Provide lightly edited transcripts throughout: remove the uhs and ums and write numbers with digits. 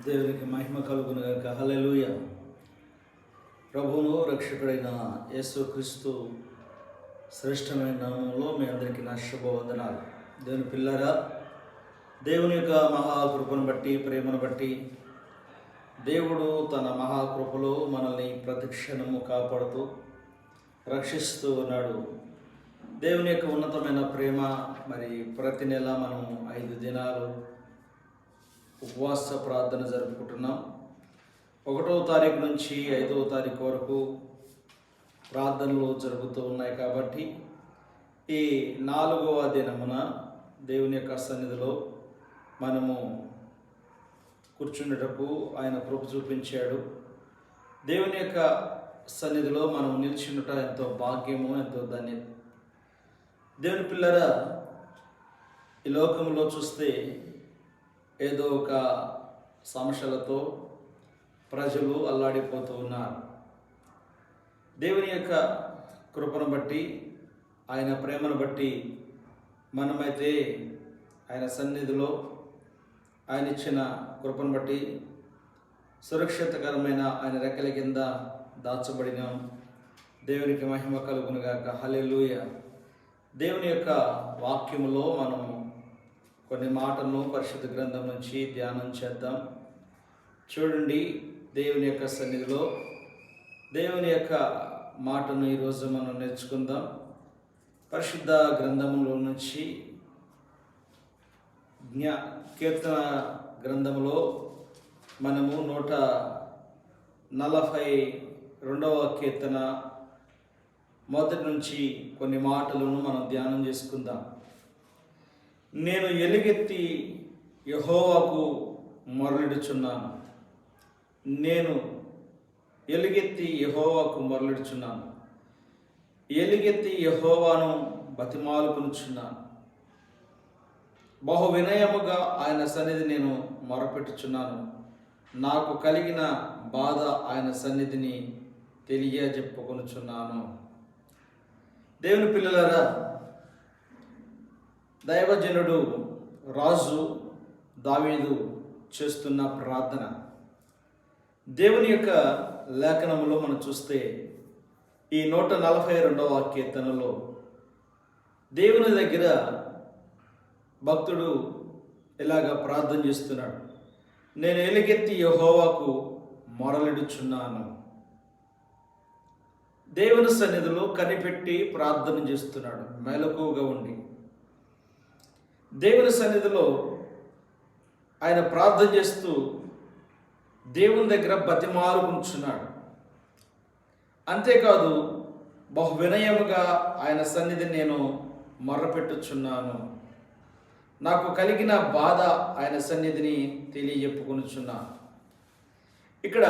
దేవునికి మహిమ కలుగును గాక. హల్లెలూయా. ప్రభువును రక్షకుడైన యేసుక్రీస్తు శ్రేష్టమైన నామంలో మీ అందరికీ నా శుభవందనాలు. దేవుని పిల్లరా, దేవుని యొక్క మహాకృపను బట్టి, ప్రేమను బట్టి దేవుడు తన మహాకృపలో మనల్ని ప్రతిక్షణము కాపాడుతూ రక్షిస్తూ ఉన్నాడు. దేవుని యొక్క ఉన్నతమైన ప్రేమ. మరి ప్రతి నెల మనం 5 దినాలు ఉపవాస ప్రార్థన జరుపుకుంటున్నాం. 1వ తారీఖు నుంచి 5వ తారీఖు వరకు ప్రార్థనలు జరుగుతూ ఉన్నాయి. కాబట్టి ఈ 4వ దినమున దేవుని యొక్క సన్నిధిలో మనము కూర్చుండటకు ఆయన కృప చూపించాడు. దేవుని యొక్క సన్నిధిలో మనం నిలిచినట ఎంతో భాగ్యము, ఎంతో ధన్యత. దేవుని పిల్లరా, ఈ లోకంలో చూస్తే ఏదో ఒక సమస్యలతో ప్రజలు అల్లాడిపోతూ ఉన్నారు. దేవుని యొక్క కృపను బట్టి, ఆయన ప్రేమను బట్టి మనమైతే ఆయన సన్నిధిలో ఆయన ఇచ్చిన కృపను బట్టి సురక్షితకరమైన ఆయన రెక్కల కింద దాచబడినాం. దేవునికి మహిమ కలుగును గాక. హల్లెలూయా. దేవుని యొక్క వాక్యములో మనము కొన్ని మాటలను పరిశుద్ధ గ్రంథం నుంచి ధ్యానం చేద్దాం. చూడండి, దేవుని యొక్క సన్నిధిలో దేవుని యొక్క మాటను ఈరోజు మనం నేర్చుకుందాం. పరిశుద్ధ గ్రంథంలో నుంచి కీర్తన గ్రంథంలో మనము 142వ కీర్తన మొదటి నుంచి కొన్ని మాటలను మనం ధ్యానం చేసుకుందాం. నేను ఎలుగెత్తి యెహోవాకు మొరలిడుచున్నాను. నేను ఎలుగెత్తి యెహోవాకు మొరలిడుచున్నాను. ఎలుగెత్తి యెహోవాను బతిమాలుకొనుచున్నాను. బహు వినయముగా ఆయన సన్నిధి నేను మొరపెట్టుచున్నాను. నాకు కలిగిన బాధ ఆయన సన్నిధిని తెలియజెప్పుకొనుచున్నాను. దేవుని పిల్లలారా, దైవజనుడు రాజు దావీదు చేస్తున్న ప్రార్థన దేవుని యొక్క లేఖనములో మనం చూస్తే ఈ 142వ కీర్తనలో దేవుని దగ్గర భక్తుడు ఇలాగా ప్రార్థన చేస్తున్నాడు. నేను ఎలుగెత్తి యెహోవాకు మొరలిడుచున్నాను. దేవుని సన్నిధిలో కనిపెట్టి ప్రార్థన చేస్తున్నాడు, మెలకువగా ఉండి. దేవుని సన్నిధిలో ఆయన ప్రార్థన చేస్తూ దేవుని దగ్గర బతిమాలుకుంటున్నాడు. అంతేకాదు, బహు వినయముగా ఆయన సన్నిధిని నేను మొర్రపెట్టుచున్నాను. నాకు కలిగిన బాధ ఆయన సన్నిధిని తెలియజెప్పుకొనుచున్నాను. ఇక్కడ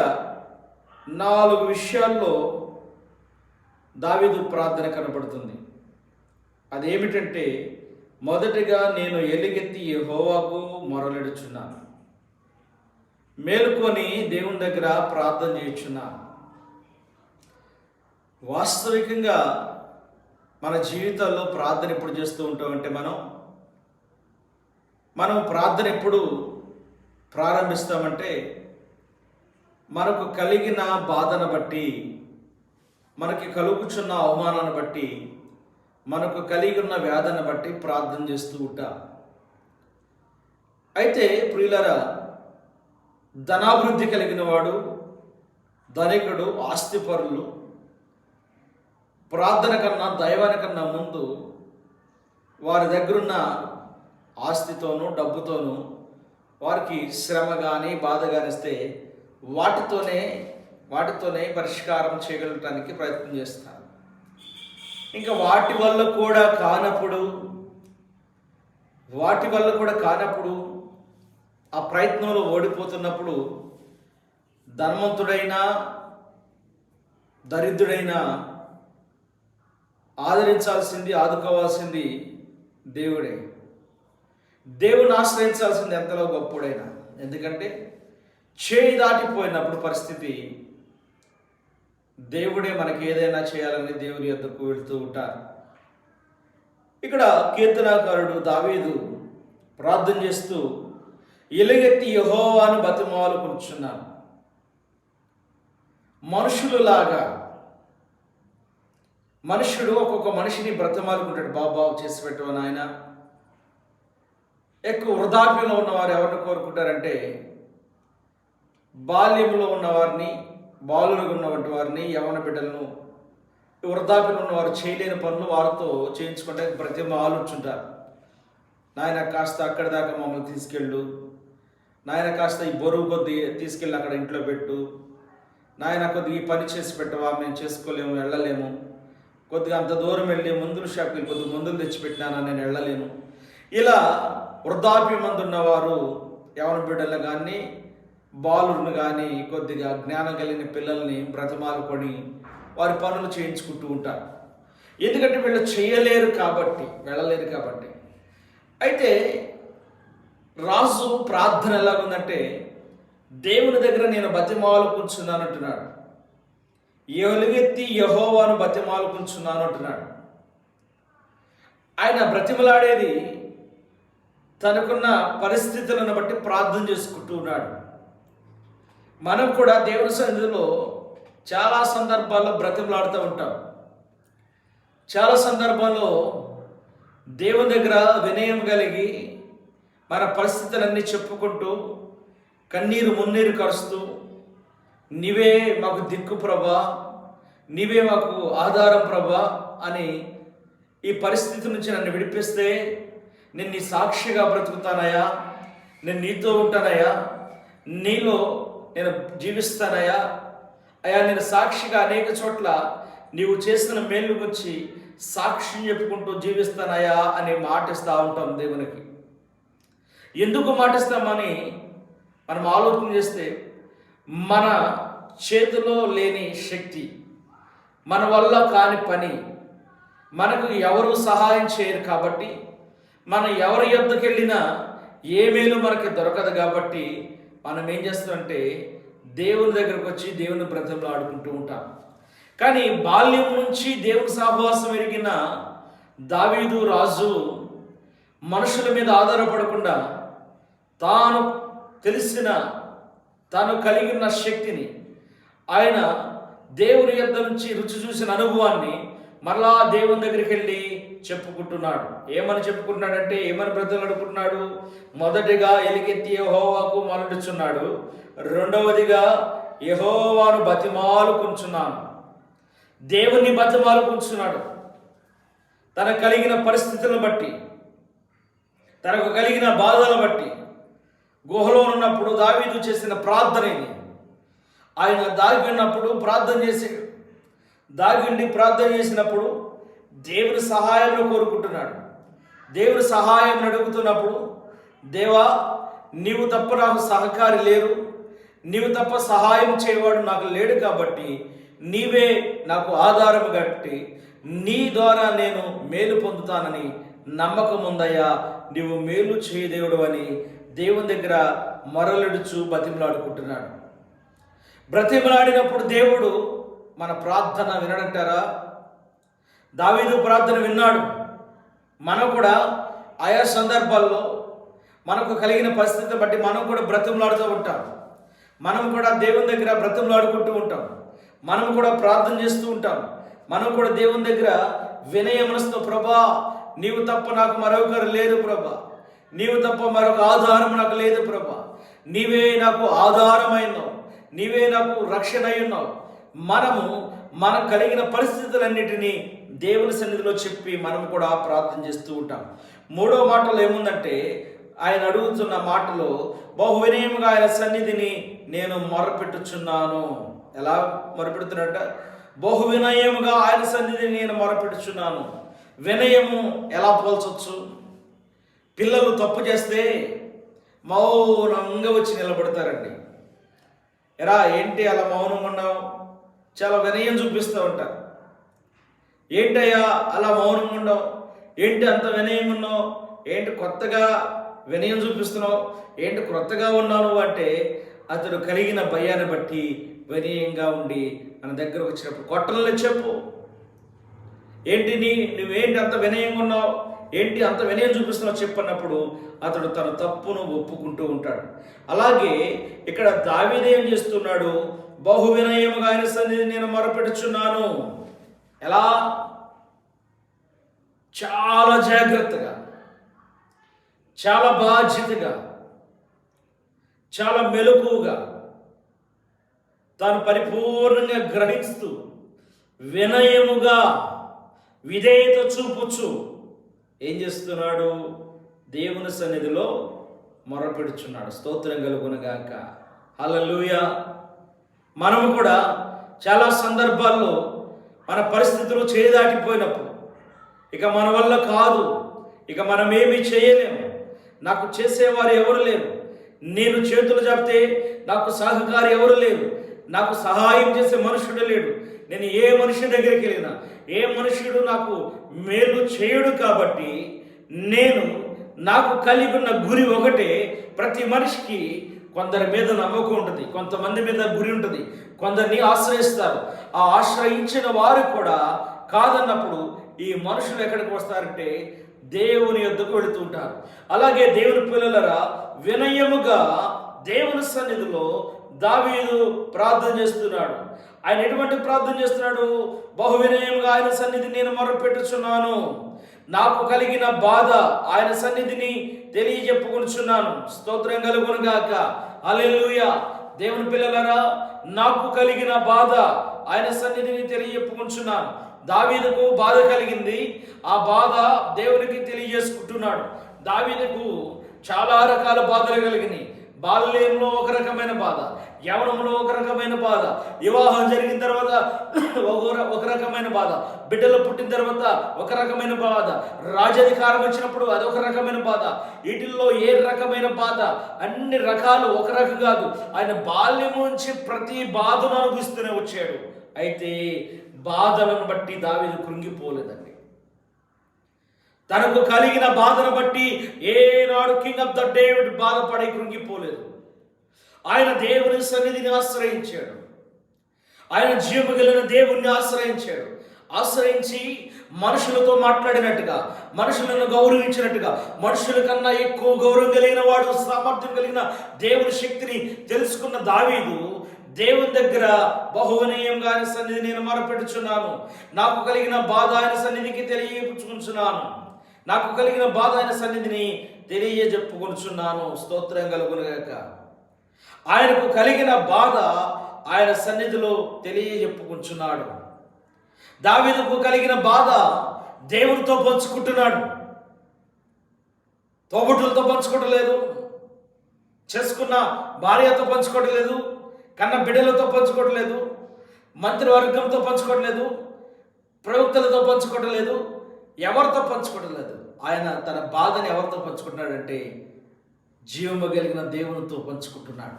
4 విషయాల్లో దావీదు ప్రార్థన కనబడుతుంది. అదేమిటంటే, మొదటిగా నేను ఎలుగెత్తి యెహోవాకు మొరలిడుచున్నాను. మేలుకొని దేవుని దగ్గర ప్రార్థన చేయుచున్నాను. వాస్తవికంగా మన జీవితాల్లో ప్రార్థన ఎప్పుడు చేస్తూ ఉంటామంటే, మనం ప్రార్థన ఎప్పుడు ప్రారంభిస్తామంటే, మనకు కలిగిన బాధను బట్టి, మనకి కలుగుచున్న అవమానాన్ని బట్టి, మనకు కలిగి ఉన్న వ్యాధిని బట్టి ప్రార్థన చేస్తూ ఉంటాం. అయితే ప్రియులారా, ధనాభివృద్ధి కలిగిన వాడు, ధనికుడు, ఆస్తిపరులు ప్రార్థన కన్నా, దైవానికన్నా ముందు వారి దగ్గరున్న ఆస్తితోనూ డబ్బుతోనూ వారికి శ్రమ కానీ బాధ కానిస్తే వాటితోనే పరిష్కారం చేయగలటానికి ప్రయత్నం చేస్తారు. ఇంకా వాటి వల్ల కూడా కానప్పుడు ఆ ప్రయత్నంలో ఓడిపోతున్నప్పుడు ధనవంతుడైనా దరిద్రుడైనా ఆదుకోవాల్సింది దేవుడే. దేవుని ఆశ్రయించాల్సింది ఎంతలో గొప్పడైనా. ఎందుకంటే చేయి దాటిపోయినప్పుడు పరిస్థితి దేవుడే మనకి ఏదైనా చేయాలని దేవుని యొద్దకు వెళ్తూ ఉంటారు. ఇక్కడ కీర్తనాకారుడు దావీదు ప్రార్థన చేస్తూ ఎలుగెత్తి యెహోవాను బతిమాలుకొనుచున్నాను. మనుషుడు ఒక్కొక్క మనిషిని బ్రతిమాలుకుంటాడు. బాబు చేసి పెట్టవు నాయన. ఎక్కువ వృద్ధాప్యంలో ఉన్నవారు ఎవరిని కోరుకుంటారంటే బాల్యంలో ఉన్నవారిని, బాలులుగా ఉన్నటువంటి వారిని, యవ్వన బిడ్డలను, వృద్ధాప్యంలో ఉన్నవారు చేయలేని పనులు వారితో చేయించుకుంటే బ్రతిమాలుచుంటారు. నాయన కాస్త అక్కడి దాకా మమ్మల్ని తీసుకెళ్ళు, నాయన కాస్త ఈ బరువు కొద్ది తీసుకెళ్ళి అక్కడ ఇంట్లో పెట్టు, నాయన కొద్దిగా ఈ పని చేసి పెట్టవా, మేము చేసుకోలేము, వెళ్ళలేము, కొద్దిగా అంత దూరం వెళ్ళి మందుల షాప్కి వెళ్ళి కొద్దిగా మందులు తెచ్చిపెట్టినానా, నేను వెళ్ళలేను. ఇలా వృద్ధాప్యం మందు ఉన్నవారు యవన బిడ్డలు కానీ బాలుని కానీ కొద్దిగా జ్ఞానం కలిగిన పిల్లల్ని బ్రతమాలుకొని వారి పనులు చేయించుకుంటూ ఉంటారు. ఎందుకంటే వీళ్ళు చేయలేరు కాబట్టి, వెళ్ళలేరు కాబట్టి. అయితే రాజు ప్రార్థన ఎలాగుందంటే దేవుని దగ్గర నేను బతిమాలుకుంటున్నాను అంటున్నాడు. ఎలుగెత్తి యెహోవాను బతిమాలుకుంటున్నాను అంటున్నాడు. ఆయన బ్రతిమలాడేది తనకున్న పరిస్థితులను బట్టి ప్రార్థన చేసుకుంటూ ఉన్నాడు. మనం కూడా దేవుని సన్నిధిలో చాలా సందర్భాల్లో బ్రతిమలాడుతూ ఉంటాం. చాలా సందర్భాల్లో దేవుని దగ్గర వినయం కలిగి మన పరిస్థితులన్నీ చెప్పుకుంటూ కన్నీరు మున్నీరు కరుస్తూ, నీవే మాకు దిక్కు ప్రభా, నీవే మాకు ఆధారం ప్రభా అని ఈ పరిస్థితి నుంచి నన్ను విడిపిస్తే నేను నీ సాక్షిగా బ్రతుకుతానయ్యా, నేను నీతో ఉంటానయ్యా, నీలో నేను జీవిస్తానయ్యా, అయ్యా నేను సాక్షిగా అనేక చోట్ల నీవు చేసిన మేలు గురించి సాక్ష్యం చెప్పుకుంటూ జీవిస్తానయ్యా అని మాటిస్తూ ఉంటాం దేవునికి. ఎందుకు మాటిస్తామని మనం ఆలోచన చేస్తే మన చేతిలో లేని శక్తి, మన వల్ల కాని పని, మనకు ఎవరు సహాయం చేయరు కాబట్టి, మనం ఎవరి యొద్దకు వెళ్ళినా ఏ మేలు మనకి దొరకదు కాబట్టి మనం ఏం చేస్తామంటే దేవుని దగ్గరకు వచ్చి దేవుని బ్రతంలో ఆడుకుంటూ ఉంటాం. కానీ బాల్యం నుంచి దేవుని సహవాసం ఎరిగిన దావీదు రాజు మనుషుల మీద ఆధారపడకుండా తాను కలిగిన శక్తిని, ఆయన దేవుని యొద్ద నుంచి రుచి చూసిన అనుభవాన్ని మరలా దేవుని దగ్గరికి వెళ్ళి చెప్పుకుంటున్నాడు. ఏమని చెప్పుకుంటున్నాడంటే, ఏమని బ్రతిమలాడుకుంటున్నాడు? మొదటిగా ఎలుగెత్తి యెహోవాకు మొరలుచున్నాడు. రెండవదిగా యెహోవాను బతిమాలుకుంటున్నాను. దేవుని బతిమాలుకుంటున్నాడు. తనకు కలిగిన పరిస్థితులను బట్టి, తనకు కలిగిన బాధలను బట్టి. గుహలో ఉన్నప్పుడు దావీదు చేసిన ప్రార్థన ఇది. ఆయన దాగి ఉన్నప్పుడు ప్రార్థన చేసినప్పుడు దేవుని సహాయం కోరుకుంటున్నాడు. దేవుని సహాయం అడుగుతున్నప్పుడు, దేవా నీవు తప్ప నాకు సహకారి లేరు, నీవు తప్ప సహాయం చేయవాడు నాకు లేడు కాబట్టి నీవే నాకు ఆధారం కట్టి నీ ద్వారా నేను మేలు పొందుతానని నమ్మకం ఉందయ్యా, నీవు మేలు చేయదేవుడు అని దేవుని దగ్గర మొరలుడుచు బతిమలాడుకుంటున్నాడు. బ్రతిమలాడినప్పుడు దేవుడు మన ప్రార్థన వినడంటారా? దావీదు ప్రార్థన విన్నాడు. మనం కూడా ఆయా సందర్భాల్లో మనకు కలిగిన పరిస్థితిని బట్టి మనం కూడా బ్రతిమలాడుతూ ఉంటాం. మనం కూడా దేవుని దగ్గర బ్రతిమలాడుకుంటూ ఉంటాం. మనం కూడా ప్రార్థన చేస్తూ ఉంటాం. మనం కూడా దేవుని దగ్గర వినయ మనసుతో, ప్రభా నీవు తప్ప నాకు మరొకరు లేరు ప్రభా, నీవు తప్ప మరొక ఆధారం నాకు లేదు ప్రభా, నీవే నాకు ఆధారమైనావు, నీవే నాకు రక్షణ అయ్యున్నావు. మనకు కలిగిన పరిస్థితులన్నిటినీ దేవుని సన్నిధిలో చెప్పి మనం కూడా ప్రార్థన చేస్తూ ఉంటాం. మూడో మాటలో ఏముందంటే, ఆయన అడుగుతున్న మాటలో బహు వినయముగా ఆయన సన్నిధిని నేను మొరపెట్టుచున్నాను. ఎలా మొరపెడుతున్నట్ట? బహు వినయముగా ఆయన సన్నిధిని నేను మొరపెట్టుచున్నాను. వినయము ఎలా పోల్చొచ్చు? పిల్లలు తప్పు చేస్తే మౌనంగా వచ్చి నిలబడతారండి. ఎరా ఏంటి అలా మౌనంగా ఉన్నావు? చాలా వినయం చూపిస్తూ ఉంటారు. ఏంటయ్యా అలా మౌనంగా ఉన్నావు? ఏంటి అంత వినయంగా ఉన్నావు? ఏంటి కొత్తగా వినయం చూపిస్తున్నావు? ఏంటి కొత్తగా ఉన్నావు అంటే అతడు కలిగిన భయాన్ని బట్టి వినయంగా ఉండి మన దగ్గర వచ్చినప్పుడు కొట్టల్లో చెప్పు, ఏంటి నువ్వేంటి అంత వినయంగా ఉన్నావు, ఏంటి అంత వినయం చూపిస్తున్నావు చెప్పన్నప్పుడు అతడు తన తప్పును ఒప్పుకుంటూ ఉంటాడు. అలాగే ఇక్కడ దావీదు ఏం చేస్తున్నాడు? బహు వినయముగా ఆయన సన్నిధిని నేను మొరపెట్టుచున్నాను. ఎలా? చాలా జాగ్రత్తగా, చాలా బాధ్యతగా, చాలా మెలకువగా, తాను పరిపూర్ణంగా గ్రహిస్తూ వినయముగా విధేయత చూపుచు ఏం చేస్తున్నాడు? దేవుని సన్నిధిలో మొరపెడుచున్నాడు. స్తోత్రం కలుగునుగాక. హల్లెలూయా. మనము కూడా చాలా సందర్భాల్లో మన పరిస్థితులు చేదాటిపోయినప్పుడు, ఇక మన వల్ల కాదు, ఇక మనం ఏమీ చేయలేము, నాకు చేసేవారు ఎవరు లేరు, నేను చేతులు చెప్తే నాకు సహకారి ఎవరు లేరు, నాకు సహాయం చేసే మనుషుడు లేడు, నేను ఏ మనిషి దగ్గరికి వెళ్ళినా ఏ మనుషుడు నాకు మేలు చేయడు, కాబట్టి నాకు కలిగి ఉన్న గురి ఒకటే. ప్రతి మనిషికి కొందరి మీద నమ్మకం ఉంటుంది, కొంతమంది మీద గురి ఉంటుంది, కొందరిని ఆశ్రయిస్తారు. ఆ ఆశ్రయించిన వారు కూడా కాదన్నప్పుడు ఈ మనుషులు ఎక్కడికి వస్తారంటే దేవుని యొద్దకు వెళుతుంటారు. అలాగే దేవుని పిల్లలరా, వినయముగా దేవుని సన్నిధిలో దావీదు ప్రార్థన చేస్తున్నాడు. ఆయన ఎటువంటి ప్రార్థన చేస్తున్నాడు? బహు వినయంగా ఆయన సన్నిధిని నేను మొరపెట్టుచున్నాను. నాకు కలిగిన బాధ ఆయన సన్నిధిని తెలియజెప్పుకొనుచున్నాను. స్తోత్రం కలుగునుగాక. హల్లెలూయా. దేవుని పిల్లలరా, నాకు కలిగిన బాధ ఆయన సన్నిధిని తెలియజెప్పుకొనుచున్నాను. దావీదుకు బాధ కలిగింది, ఆ బాధ దేవునికి తెలియజేసుకుంటున్నాడు. దావీదుకు చాలా రకాల బాధలు కలిగినాయి. బాల్యంలో ఒక రకమైన బాధ, యవనంలో ఒక రకమైన బాధ, వివాహం జరిగిన తర్వాత ఒక రకమైన బాధ, బిడ్డలు పుట్టిన తర్వాత ఒక రకమైన బాధ, రాజాధికారం వచ్చినప్పుడు అదొక రకమైన బాధ. వీటిల్లో ఏ రకమైన బాధ? అన్ని రకాలు, ఒక రకం కాదు. ఆయన బాల్యం నుంచి ప్రతి బాధను అనుభవిస్తూనే వచ్చాడు. అయితే బాధలను బట్టి దావీదు కృంగిపోలేదండి. తనకు కలిగిన బాధను బట్టి ఏనాడు కింగ్ ఆఫ్ ద డేవిడ్ బాధపడి కృంగిపోలేదు. ఆయన దేవుని సన్నిధిని ఆశ్రయించాడు. ఆయన జీవము కలిగిన దేవుణ్ణి ఆశ్రయించాడు. ఆశ్రయించి మనుషులతో మాట్లాడినట్టుగా, మనుషులను గౌరవించినట్టుగా, మనుషుల కన్నా ఎక్కువ గౌరవం కలిగిన వాడు, సామర్థ్యం కలిగిన దేవుని శక్తిని తెలుసుకున్న దావీదు దేవుని దగ్గర బహువినయంగా ఆయన సన్నిధి నేను మొరపెట్టుచున్నాను. నాకు కలిగిన బాధ ఆయన సన్నిధికి తెలియపుచ్చుకుంటున్నాను. నాకు కలిగిన బాధ ఆయన సన్నిధిని తెలియజెప్పుకొనుచున్నాను. స్తోత్రం కలుగునుగాక. ఆయనకు కలిగిన బాధ ఆయన సన్నిధిలో తెలియజెప్పుకుంటున్నాడు. దావీదుకు కలిగిన బాధ దేవునితో పంచుకుంటున్నాడు. తోబుట్టులతో పంచుకోవట్లేదు, చేసుకున్న భార్యతో పంచుకోవట్లేదు, కన్న బిడ్డలతో పంచుకోవట్లేదు, మంత్రివర్గంతో పంచుకోవట్లేదు, ప్రవక్తలతో పంచుకోవట్లేదు, ఎవరితో పంచుకోవట్లేదు. ఆయన తన బాధని ఎవరితో పంచుకుంటున్నాడంటే జీవము కలిగిన దేవునితో పంచుకుంటున్నాడు.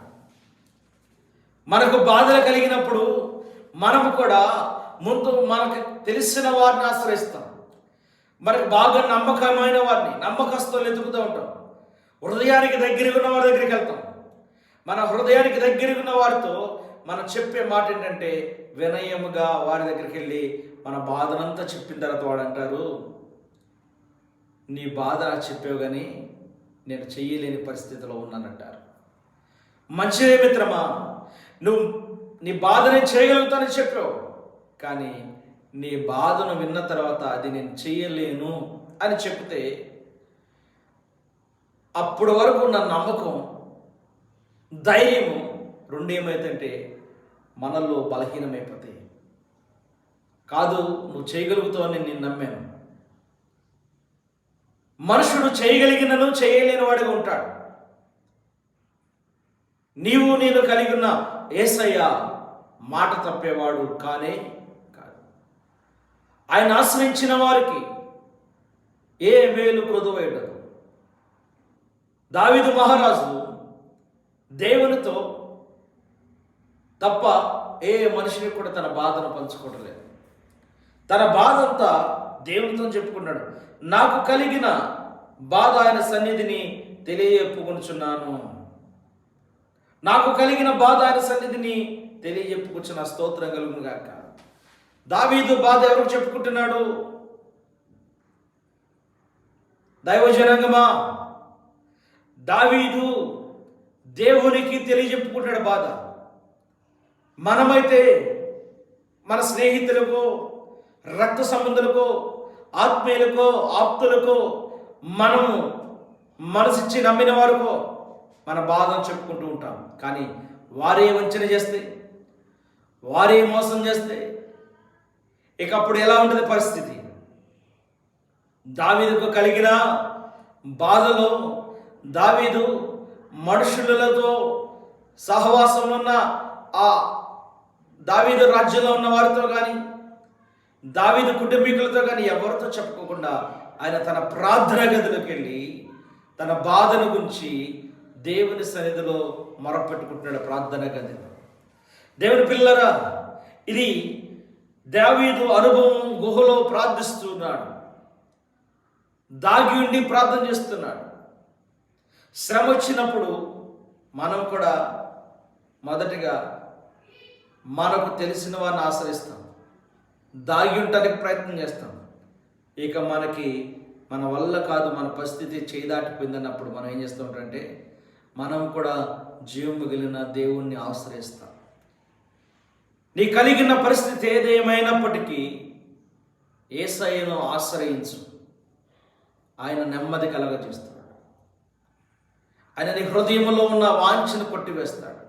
మనకు బాధలు కలిగినప్పుడు మనము కూడా ముందు మనకు తెలిసిన వారిని ఆశ్రయిస్తాం. మనకు బాగా నమ్మకమైన వారిని, నమ్మకస్తులు ఎదుగుతూ ఉంటాం. హృదయానికి దగ్గరగా ఉన్న వారి దగ్గరికి వెళ్తాం. మన హృదయానికి దగ్గరగా ఉన్న వారితో మనం చెప్పే మాట ఏంటంటే వినయముగా వారి దగ్గరికి వెళ్ళి మన బాధనంతా చెప్పిన తర్వాత వాడు అంటారు, నీ బాధ నాకు చెప్పావు కానీ నేను చెయ్యలేని పరిస్థితిలో ఉన్నానంటారు. మంచిదే మిత్రమా, నువ్వు నీ బాధని చేయగలుగుతానని చెప్పావు, కానీ నీ బాధను విన్న తర్వాత అది నేను చెయ్యలేను అని చెప్తే అప్పటి వరకు ఉన్న నమ్మకం, ధైర్యము రెండు ఏమైతుంటే మనలో బలహీనమైపోతాయి. కాదు, నువ్వు చేయగలుగుతావని నేను నమ్మాను. మనుషుడు చేయగలిగినను చేయలేని వాడిగా ఉంటాడు. నీవు నేను కలిగి ఉన్న యేసయ్య మాట తప్పేవాడు కానే కాదు. ఆయన ఆశ్రయించిన వారికి ఏ మేలు కొదువైడదు. దావీదు మహారాజు దేవునితో తప్ప ఏ మనిషిని కూడా తన బాధను పంచుకోవడం లేదు. తన బాధ అంతా దేవునితో చెప్పుకున్నాడు. నాకు కలిగిన బాధ ఆయన సన్నిధిని తెలియజెప్పుకొనుచున్నాను. నాకు కలిగిన బాధ ఆయన సన్నిధిని తెలియజెప్పుకొచ్చిన స్తోత్రం కలుగును గాక. దావీదు బాధ ఎవరికి చెప్పుకుంటున్నాడు? దైవజనాంగమా, దావీదు దేవునికి తెలియజెప్పుకుంటాడు బాధ. మనమైతే మన స్నేహితులకో, రక్త సంబంధులకో, ఆత్మీయులకో, ఆప్తులకో, మనము మనసిచ్చి నమ్మిన వారికో మన బాధను చెప్పుకుంటూ ఉంటాం. కానీ వారే వంచన చేస్తే, వారే మోసం చేస్తే ఇక అప్పుడు ఎలా ఉంటుంది పరిస్థితి? దావీదుకు కలిగిన బాధలో దావీదు మనుషులతో సహవాసంలో ఉన్న ఆ దావీదు రాజ్యంలో ఉన్న వారితో కానీ, దావీదు కుటుంబీకులతో కానీ ఎవరితో చెప్పుకోకుండా ఆయన తన ప్రార్థన గదిలోకి వెళ్ళి తన బాధను గురించి దేవుని సన్నిధిలో మొరపెట్టుకుంటున్నాడు. ప్రార్థన గది. దేవుని పిల్లరా, ఇది దావీదు అనుభవం. గుహలో ప్రార్థిస్తున్నాడు, దాగి ఉండి ప్రార్థన చేస్తున్నాడు. శ్రమ వచ్చినప్పుడు మనం కూడా మొదటిగా మనకు తెలిసిన వారిని ఆశ్రయిస్తాం, దాగి ఉండటానికి ప్రయత్నం చేస్తాం. ఇక మనకి మన వల్ల కాదు, మన పరిస్థితి చేదాటిపోయిందన్నప్పుడు మనం ఏం చేస్తూ ఉంటామంటే మనం కూడా జీవం మిగిలిన దేవుణ్ణి ఆశ్రయిస్తాం. నీ కలిగిన పరిస్థితి ఏదేమైనప్పటికీ యేసయ్యను ఆశ్రయించు. ఆయన నెమ్మది కలగజేస్తాడు. ఆయన నీ హృదయంలో ఉన్న వాంఛను కొట్టివేస్తాడు.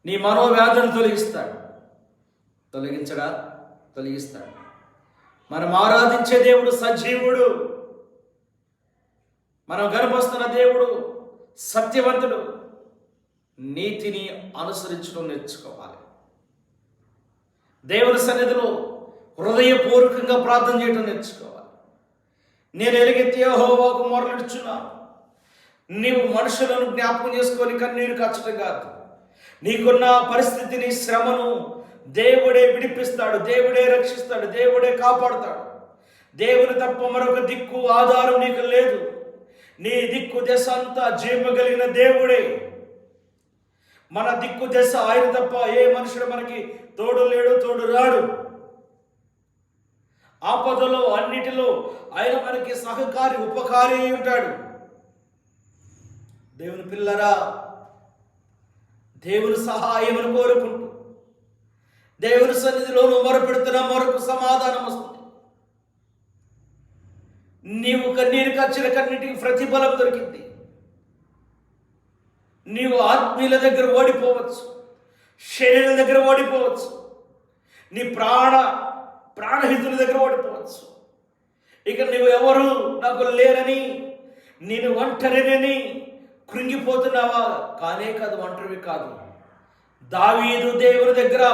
నీ మనోవ్యాధులను తొలగిస్తాడు. తొలగించడా? తొలగిస్తాడు. మనం ఆరాధించే దేవుడు సజీవుడు. మనం గర్భస్తున్న దేవుడు సత్యవంతుడు. నీతిని అనుసరించడం నేర్చుకోవాలి. దేవుని సన్నిధిలో హృదయపూర్వకంగా ప్రార్థన చేయడం నేర్చుకోవాలి. నేను ఎలుగెత్తి యెహోవాకు మొరలిడుచున్నాను. నీవు మనుషులను జ్ఞాపకం చేసుకొని కన్నీరు కాచడం కాదు. నీకున్న పరిస్థితిని, శ్రమను దేవుడే విడిపిస్తాడు, దేవుడే రక్షిస్తాడు, దేవుడే కాపాడుతాడు. దేవుని తప్ప మరొక దిక్కు ఆధారం నీకు లేదు. నీ దిక్కు దశ అంతా జీవగలిగిన దేవుడే. మన దిక్కు దశ ఆయన తప్ప ఏ మనుషుడు మనకి తోడు లేడు, తోడు రాడు. ఆపదలో అన్నిటిలో ఆయన మనకి సహకారి, ఉపకారి ఉంటాడు. దేవుని పిల్లరా, దేవుని సహాయమును కోరుకుంటూ దేవుని సన్నిధిలో మొరపెడుతున్న మరొక సమాధానం వస్తుంది. నీవు కన్నీరు కచ్చిన కన్నిటికి ప్రతిఫలం దొరికింది. నీవు ఆత్మీయుల దగ్గర ఓడిపోవచ్చు, శరీరం దగ్గర ఓడిపోవచ్చు, నీ ప్రాణహితుల దగ్గర ఓడిపోవచ్చు. ఇక నువ్వు ఎవరు నాకు లేరని, నేను ఒంటరినని కృంగిపోతున్నావా? కానే కాదు, ఒంటరివి కాదు. దావీదు దేవుని దగ్గర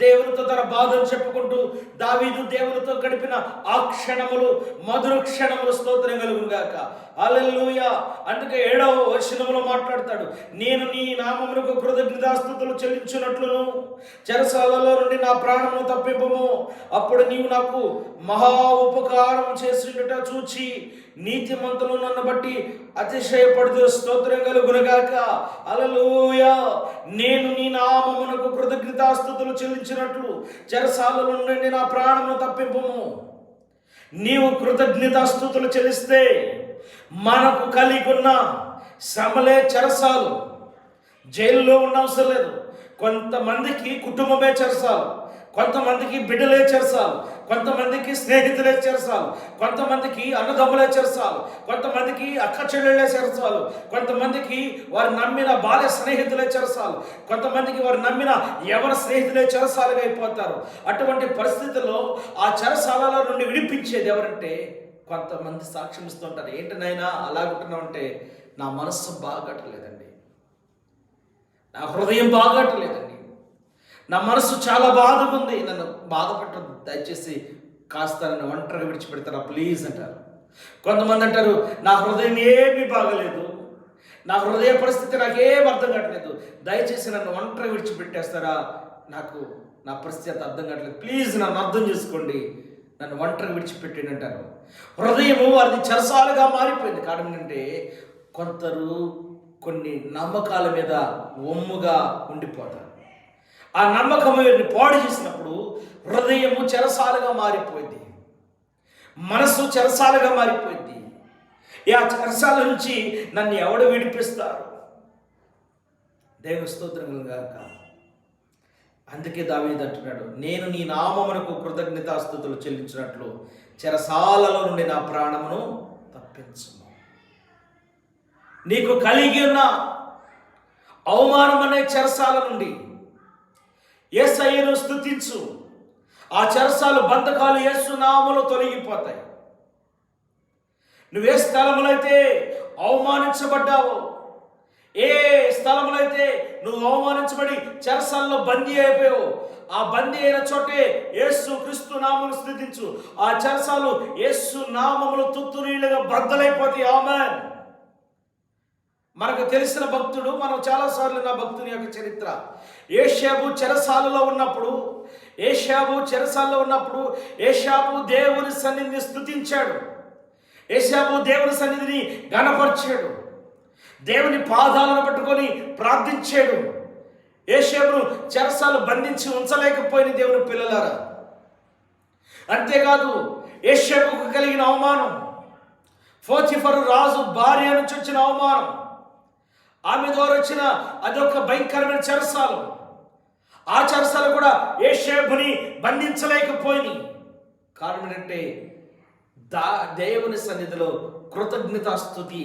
దేవునితో తన బాధను చెప్పుకుంటూ దావీదు దేవునితో గడిపిన ఆ క్షణములు మధుర క్షణములు స్తోత్రం కలుగును గాక. హల్లెలూయా. అందుకే 7వ వచనములో మాట్లాడతాడు, నేను నీ నామమునకు కృతజ్ఞతాస్తుతులు చెల్లించున్నట్లును చెరసాలలో నుండి నా ప్రాణమును తప్పింపము. అప్పుడు నీవు నాకు మహా ఉపకారం చేసినట చూచి నీతిమంతులు నన్ను బట్టి అతిశయపడుతూ స్తోత్రం కలుగునుగాక. హల్లెలూయా. నేను నీ నామమునకు కృతజ్ఞతాస్తుతులు చెల్లించినట్లు చెరసాలలో నుండి నా ప్రాణమును తప్పింపము. నీవు కృతజ్ఞతాస్తుతులు చెల్లిస్తే మనకు కలిగి ఉన్న శ్రమలే చెరసాలు. జైల్లో ఉన్న అవసరం లేదు. కొంతమందికి కుటుంబమే చెరసాలు, కొంతమందికి బిడ్డలే చెరసాలు, కొంతమందికి స్నేహితులే చెరసాలు, కొంతమందికి అన్నదమ్ములే చెరసాలు, కొంతమందికి అక్క చెల్లెళ్ళే చెరసాలు, కొంతమందికి వారు నమ్మిన బాల్య స్నేహితులే చెరసాలు, కొంతమందికి వారు నమ్మిన ఎవరి స్నేహితులే చెరసాలుగా అయిపోతారు. అటువంటి పరిస్థితుల్లో ఆ చెరసాలలో నుండి విడిపించేది ఎవరంటే కొంతమంది సాక్ష్యం ఇస్తుంటారు. ఏంటి నాయనా అలాగుంటున్నావు అంటే, నా మనస్సు బాగట్టలేదండి, నా హృదయం బాగట్టలేదండి, నా మనసు చాలా బాధగా ఉంది, నన్ను బాధపెట్టదు, దయచేసి కాస్త నన్ను ఒంటరిగా విడిచిపెడతారా ప్లీజ్ అంటారు. కొంతమంది అంటారు, నా హృదయం ఏమీ బాగలేదు, నా హృదయ పరిస్థితి నాకేం అర్థం కావట్లేదు, దయచేసి నన్ను ఒంటరిగా విడిచిపెట్టేస్తారా, నాకు నా పరిస్థితి అంత అర్థం కావట్లేదు, ప్లీజ్ నన్ను అర్థం చేసుకోండి, నన్ను ఒంటరిగా విడిచిపెట్టండి అంటారు. హృదయము అది చెరసాలుగా మారిపోయింది. కారణం ఏంటంటే కొందరు కొన్ని నమ్మకాల మీద ఒమ్ముగా ఉండిపోతారు. ఆ నమ్మకం పాడు చేసినప్పుడు హృదయము చెరసాలుగా మారిపోయింది. మనసు మనసు చెరసాలగా మారిపోయింది. ఆ చెరసాల నుంచి నన్ను ఎవడు విడిపిస్తారు? దేవుని స్తోత్రం కలుగాక. అందుకే దావీదు అంటున్నాడు, నేను నీ నామమునకు కృతజ్ఞతాస్తుతులు చెల్లించినట్లు చెరసాలలో నుండి నా ప్రాణమును తప్పించుము. నీకు కలిగి ఉన్న అవమానం అనే చెరసాల నుండి యేసయ్యను స్తుతించు. ఆ చెరసాలు బంధకాలు యేసు నామములో తొలగిపోతాయి. నువ్వే స్థలములో అయితే అవమానించబడ్డావో, ఏ స్థలంలో అయితే నువ్వు అవమానించబడి చెరసాల్లో బందీ అయిపోయావు, ఆ బందీ అయిన చోటే యేసు క్రీస్తు నామమును స్తుతించు. ఆ చెరసాలు యేసు నామములు తుత్తునీళ్ళుగా బద్దలైపోతాయి. ఆమేన్. మనకు తెలిసిన భక్తుడు, మనం చాలాసార్లు నా భక్తుని యొక్క చరిత్ర, ఏషాబు చెరసాలలో ఉన్నప్పుడు ఏషాబు దేవుని సన్నిధిని స్తుతించాడు. ఏషాబు దేవుని సన్నిధిని ఘనపరిచాడు. దేవుని పాదాలను పట్టుకొని ప్రార్థించాడు. ఏషాబును చెరసాలు బంధించి ఉంచలేకపోయిన దేవుని పిల్లలారా. అంతేకాదు, ఏషాబుకు కలిగిన అవమానం, పోతిఫరు రాజు భార్య నుంచి వచ్చిన అవమానం, ఆమె ద్వారా వచ్చిన అదొక భయంకరమైన చెరసాలు. ఆ చెరసాలు కూడా ఏషాబుని బంధించలేకపోయినాయి. కారణం ఏంటంటే దేవుని సన్నిధిలో కృతజ్ఞతాస్తుతి,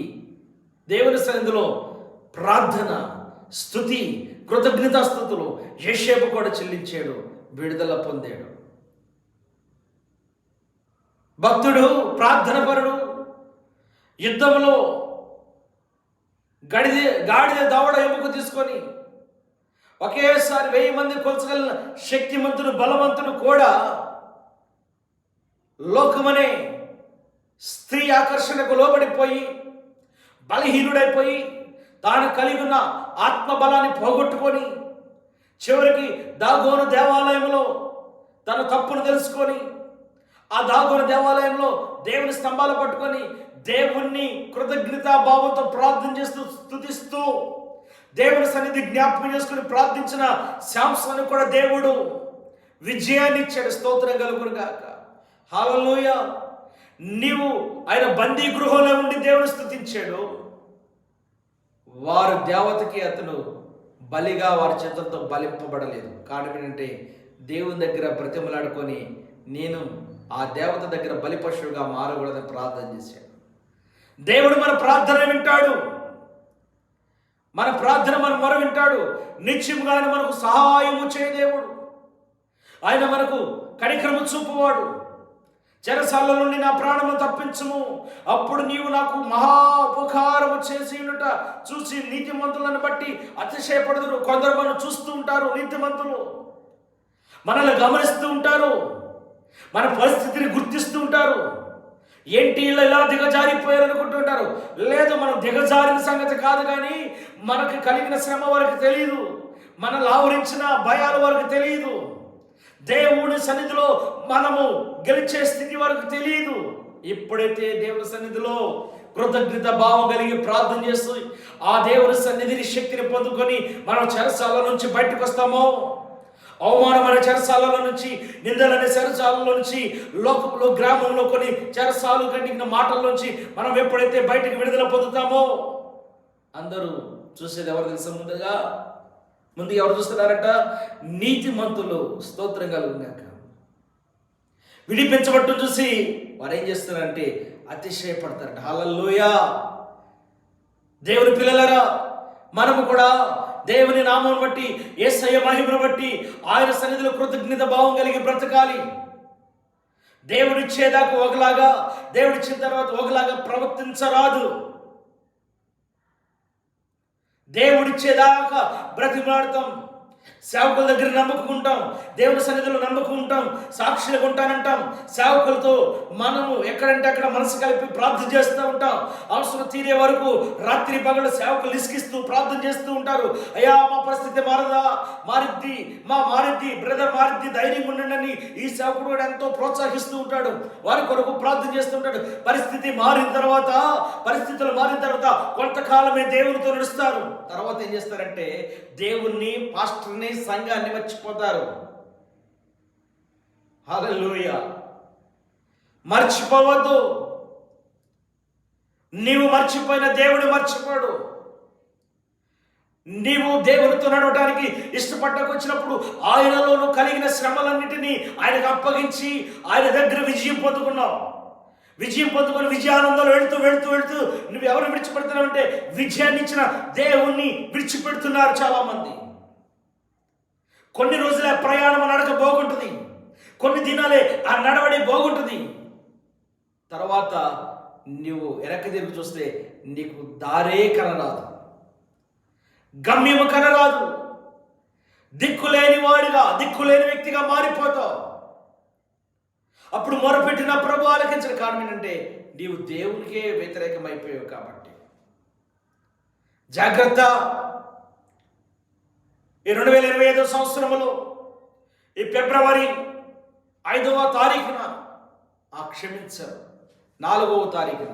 దేవుని సన్నిధిలో ప్రార్థన, స్తుతి, కృతజ్ఞతాస్తుతులు ఏషాబు కూడా చెల్లించాడు, విడుదల పొందాడు. భక్తుడు, ప్రార్థన పరుడు, యుద్ధంలో గాడిద దవడ ఎముక తీసుకొని ఒకేసారి 1000 మంది కొలచగలిగిన శక్తిమంతుడు, బలవంతుడు కూడా లోకమనే స్త్రీ ఆకర్షణకు లోబడిపోయి బలహీనుడైపోయి తాను కలిగి ఉన్న ఆత్మబలాన్ని పోగొట్టుకొని చివరికి దాగోను దేవాలయంలో తన తప్పును తెలుసుకొని ఆ దాగోను దేవాలయంలో దేవుని స్తంభాలు పట్టుకొని దేవుణ్ణి కృతజ్ఞతా భావంతో ప్రార్థన చేస్తూ స్తుతిస్తూ దేవుని సన్నిధి జ్ఞాపకం చేసుకుని ప్రార్థించిన శాంసను కూడా దేవుడు విజయాన్ని ఇచ్చాడు. స్తోత్రం కలుగును గాక. హల్లెలూయా. నీవు ఆయన బందీ గృహంలో ఉండి దేవుని స్తుతించాడు. వారు దేవతకి అతను బలిగా వారి చేతులతో బలింపబడలేదు. కారణం ఏంటంటే దేవుని దగ్గర బ్రతిమలాడుకొని నేను ఆ దేవత దగ్గర బలి పశువుగా మారకూడదని ప్రార్థన చేశాడు. దేవుడు మన ప్రార్థన వింటాడు. మన ప్రార్థన మన మొర వింటాడు. నిత్యముగా ఆయన మనకు సహాయము చేయ దేవుడు. ఆయన మనకు కనికరము చూపువాడు. చెరసాల నుండి నా ప్రాణము తప్పించుము, అప్పుడు నీవు నాకు మహా ఉపకారము చేసి ఉండుట చూసి నీతిమంతులను బట్టి అతిశయపడుదురు. కొందరు మనం చూస్తూ ఉంటారు, నీతిమంతులు మనల్ని గమనిస్తూ ఉంటారు, మన పరిస్థితిని గుర్తిస్తూ ఉంటారు. ఏంటి ఇలా దిగజారిపోయారు అనుకుంటుంటారు. లేదు, మనం దిగజారిన సంగతి కాదు, కానీ మనకు కలిగిన శ్రమ వారికి తెలియదు, మనల్ని ఆవరించిన భయాలు వారికి తెలియదు, దేవుని సన్నిధిలో మనము గెలిచే స్థితి వరకు తెలియదు. ఎప్పుడైతే దేవుని సన్నిధిలో కృతజ్ఞత భావం కలిగి ప్రార్థన చేస్తూ ఆ దేవుని సన్నిధిని శక్తిని పొందుకొని మనం చెరసాల నుంచి బయటకు వస్తామో, అవమానమైన చెరసాలలో నుంచి, నిందలనే చెరసాలలో నుంచి, లోకంలో గ్రామంలో కొన్ని చెరసాలు కంటిన మాటల్లోంచి మనం ఎప్పుడైతే బయటకు విడుదల పొందుతామో, అందరూ చూసేది ఎవరు తెలుసా? ముందు ఎవరు చూస్తున్నారట? నీతిమంతులు. స్తోత్రం కలుగుగాక. విడిపించబట్టు చూసి వారు ఏం చేస్తున్నారంటే అతిశయపడతారట. హల్లెలూయా. దేవుని పిల్లలారా, మనము కూడా దేవుని నామం బట్టి, యేసయ్య మహిమను బట్టి ఆయన సన్నిధిలో కృతజ్ఞత భావం కలిగి బ్రతకాలి. దేవుడిచ్చేదాకా ఒకలాగా, దేవుడిచ్చిన తర్వాత ఒకలాగా ప్రవర్తించరాదు. దేవుడిచ్చేదాకా బ్రతిమాడతాం, సేవకుల దగ్గర నమ్మకుంటాం, దేవుని సన్నిధిలో నమ్మకుంటాం, సాక్షులుగా ఉంటానంటాం. సేవకులతో మనము ఎక్కడంటే అక్కడ మనసు కలిపి ప్రార్థన చేస్తూ ఉంటాం. అవసరం తీరే వరకు రాత్రి పగలు సేవకులు ఇసుకిస్తూ ప్రార్థన చేస్తూ ఉంటారు. అయ్యా, మా పరిస్థితి మారిద్ది, బ్రదర్ మారిద్ది, ధైర్యం ఉండండి. ఈ సేవకుడు కూడా ఎంతో ప్రోత్సహిస్తూ ఉంటాడు, వారి కొరకు ప్రార్థన చేస్తూ ఉంటాడు. పరిస్థితులు మారిన తర్వాత కొంతకాలమే దేవునితో నడుస్తారు. తర్వాత ఏం చేస్తారంటే దేవుణ్ణి, పాస్టర్ని, సంఘాన్ని మర్చిపోతారు. హల్లెలూయా. మర్చిపోవద్దు. నీవు మర్చిపోయిన దేవుడు మర్చిపోడు. నీవు దేవునితో నడవటానికి ఇష్టపడకొచ్చినప్పుడు ఆయనలోను కలిగిన శ్రమలన్నిటినీ ఆయనకు అప్పగించి ఆయన దగ్గర విజయం పొందుకున్నావు. విజయం పొందుకొని విజయానందంలో వెళుతూ వెళుతూ వెళుతూ నువ్వు ఎవరు విడిచిపెడుతున్నావు అంటే విజయాన్ని ఇచ్చిన దేవుణ్ణి విడిచిపెడుతున్నారు చాలామంది. కొన్ని రోజులే ప్రయాణం నడక బాగుంటుంది, కొన్ని దినాలే ఆ నడవడి బాగుంటుంది. తర్వాత నువ్వు వెనక్కి తిరిగి చూస్తే నీకు దారే కనరాదు, గమ్యము కనరాదు. దిక్కులేని వాడిగా, దిక్కులేని వ్యక్తిగా మారిపోతావు. అప్పుడు మొరపెట్టిన ప్రభు ఆలకించిన కారణం ఏంటంటే నీవు దేవునికే వ్యతిరేకమైపోయావు కాబట్టి. జాగ్రత్త. ఈ 2025 సంవత్సరంలో ఈ ఫిబ్రవరి 5వ తారీఖున క్షమించారు 4వ తారీఖున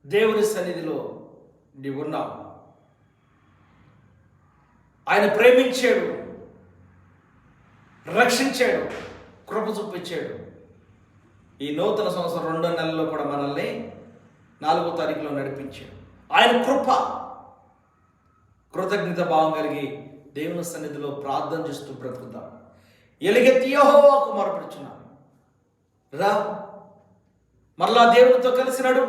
దేవుని సన్నిధిలో నీవు ఉన్నావు. ఆయన ప్రేమించాడు, రక్షించాడు, కృప చూపించాడు. ఈ నూతన సంవత్సరం 2 నెలల్లో కూడా మనల్ని 4వ తారీఖులో నడిపించాడు. ఆయన కృప. కృతజ్ఞత భావం కలిగి దేవుని సన్నిధిలో ప్రార్థన చేస్తూ బ్రతుకుతాం. ఎలుగెత్తి యెహోవాకు మొరపెడుచున్నాను. రా, మరలా దేవునితో కలిసినాడు.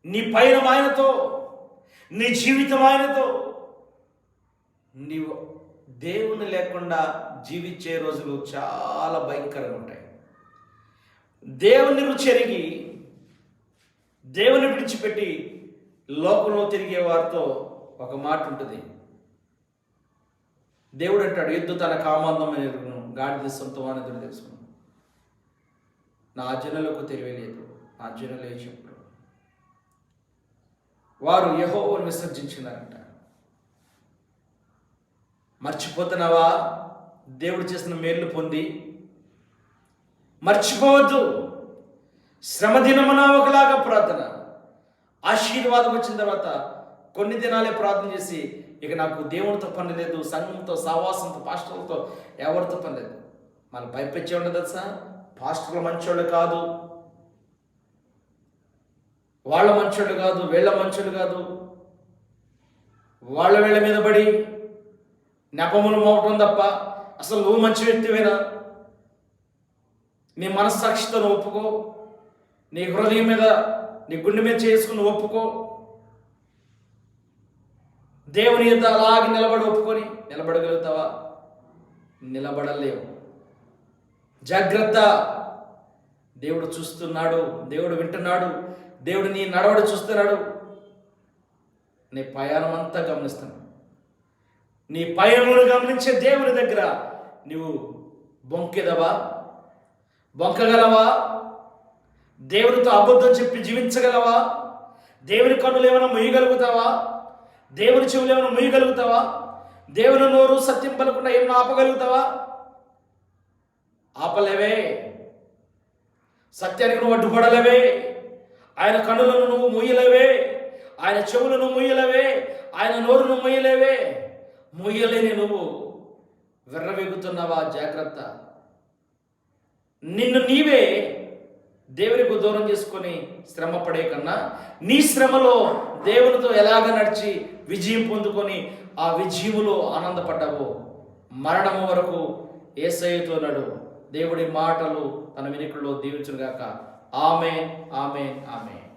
నీ పయనం ఆయనతో, నీ జీవితం ఆయనతో. నీవు దేవుని లేకుండా జీవించే రోజులు చాలా భయంకరంగా ఉంటాయి. దేవుని రుచి ఎరిగి దేవుని విడిచిపెట్టి లోకంలో తిరిగే వారితో ఒక మాట ఉంటుంది. దేవుడు అంటాడు, ఎద్దు తన కామాంధమైన ఎరుగును, గాడిద సొంతం అనేది తెలుసుకున్నాను. నా జనులకు తెలియలేదు, నా జనులే చెప్పు. వారు యెహోవాను విసర్జించినారంట. మర్చిపోతున్నావా దేవుడు చేసిన మేలు పొంది? మర్చిపోవద్దు. శ్రమ దినమున ఒకలాగా ప్రార్థన, ఆశీర్వాదం వచ్చిన తర్వాత కొన్ని దినాలే ప్రార్థన చేసి ఇక నాకు దేవునితో పని లేదు, సంఘంతో, సావాసంతో, పాస్టర్లతో ఎవరితో పని లేదు. మన భయపెచ్చే ఉండదు తెలుసా? పాస్టర్లు మంచోళ్ళు కాదు, వాళ్ళ మంచోళ్ళు కాదు, వీళ్ళ మంచోళ్ళు కాదు. వాళ్ళ వీళ్ళ మీద పడి నెపములు మోపటం తప్ప అసలు నువ్వు మంచి వ్యక్తివేనా? నీ మనస్సాక్షితో నువ్వు ఒప్పుకో. నీ హృదయం మీద, నీ గుండె మీద చేసుకుని ఒప్పుకో. దేవుని యొద్ద అలాగే నిలబడి ఒప్పుకొని నిలబడగలుగుతావా? నిలబడలేవు. జాగ్రత్త. దేవుడు చూస్తున్నాడు, దేవుడు వింటున్నాడు, దేవుడు నీ నడవడి చూస్తున్నాడు. నీ ప్రయాణం అంతా గమనిస్తున్నాడు. నీ పయనమును గమనించే దేవుని దగ్గర నువ్వు బొంకెదవా? బొంకగలవా? దేవునితో అబద్ధం చెప్పి జీవించగలవా? దేవుని కన్నులు ఏమైనా మొయ్యగలుగుతావా? దేవుని చెవులు ఏమైనా మొయ్యగలుగుతావా? దేవుని నోరు సత్యం పలకుండా ఏమైనా ఆపగలుగుతావా? ఆపలేవే. సత్యానికి నువ్వు అడ్డుపడలేవే. ఆయన కన్నులను నువ్వు మొయ్యలేవే, ఆయన చెవులను మొయ్యలేవే, ఆయన నోరును మొయ్యలేవే. మొయ్యలేని నువ్వు విర్రవెగుతున్నావా? జాగ్రత్త. నిన్ను నీవే దేవునికి దూరం చేసుకొని శ్రమ పడే కన్నా నీ శ్రమలో దేవునితో ఎలాగ నడిచి విజయం పొందుకొని ఆ విజయములో ఆనందపడ్డావో మరణము వరకు యేసయ్యతో నడు. దేవుడి మాటలు తన వినికుల్లో దీవించుగాక. ఆమేన్, ఆమేన్, ఆమేన్.